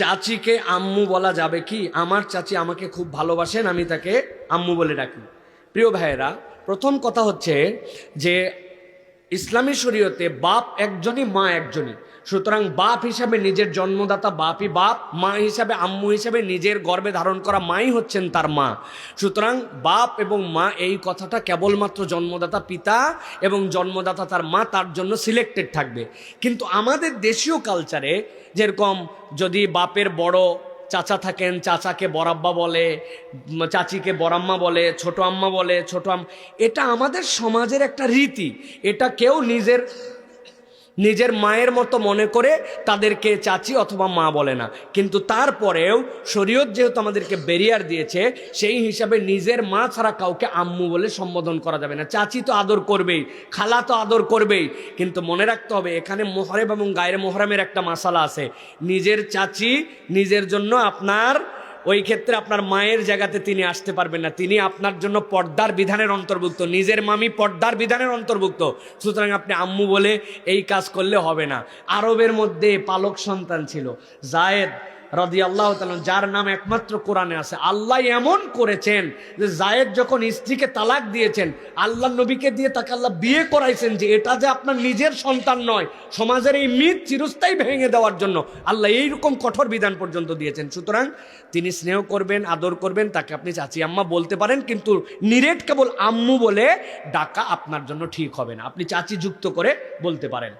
চাচিকে আম্মু বলা যাবে কি? আমার চাচি আমাকে খুব ভালোবাসেন, আমি তাকে আম্মু বলে ডাকি। প্রিয় ভাইয়েরা, প্রথম কথা হচ্ছে যে ইসলামী শরীয়তে বাপ একজনই, মা একজনই। সুতরাং বাপ হিসাবে নিজের জন্মদাতা বাপই বাপ, মা হিসাবে, আম্মু হিসাবে নিজের গর্ভে ধারণ করা মাই হচ্ছেন তার মা। সুতরাং বাপ এবং মা এই কথাটা কেবলমাত্র জন্মদাতা পিতা এবং জন্মদাতা তার মা তার জন্য সিলেক্টেড থাকবে। কিন্তু আমাদের দেশীয় কালচারে যেরকম যদি বাপের বড় চাচা থাকেন, চাচাকে বড়াব্বা বলে, চাচিকে বড়াম্মা বলে, ছোট আম্মা বলে, ছোট এটা আমাদের সমাজের একটা রীতি। এটা কেউ নিজের মায়ের মতো মনে করে তাদেরকে চাচি অথবা মা বলে না। কিন্তু তারপরেও শরীয়ত যেহেতু আমাদেরকে ব্যারিয়ার দিয়েছে, সেই হিসাবে নিজের মা ছাড়া কাউকে আম্মু বলে সম্বোধন করা যাবে না। চাচি তো আদর করবেই, খালা তো আদর করবেই, কিন্তু মনে রাখতে হবে এখানে মোহরেম এবং গায়রে মোহরমের একটা মাসালা আছে। নিজের চাচি নিজের জন্য আপনার ওই ক্ষেত্রে আপনার মায়ের জায়গাতে তিনি আসতে পারবেন না, তিনি আপনার জন্য পর্দার বিধানের অন্তর্ভুক্ত, নিজের মামি পর্দার বিধানের অন্তর্ভুক্ত। সুতরাং আপনি আম্মু বলে এই কাজ করলে হবে না। আরবের মধ্যে পালক সন্তান ছিল জায়েদ রাদিয়াল্লাহু তাআলা, যার নাম একমাত্র কোরআনে আছে। আল্লাহ এমন করেছেন যে জায়েদ যখন স্ত্রীকে তালাক দিয়েছেন, আল্লাহ নবীকে দিয়ে তাকে আল্লাহ বিয়ে করাইছেন, যে এটা যে আপনার নিজের সন্তান নয়, সমাজের এই মিথ চিরস্থায়ী ভেঙে দেওয়ার জন্য আল্লাহ এইরকম কঠোর বিধান পর্যন্ত দিয়েছেন। সুতরাং তিনি স্নেহ করবেন, আদর করবেন, তাকে আপনি চাচি আম্মা বলতে পারেন, কিন্তু নিরেট কেবল আম্মু বলে ডাকা আপনার জন্য ঠিক হবে না। আপনি চাচি যুক্ত করে বলতে পারেন।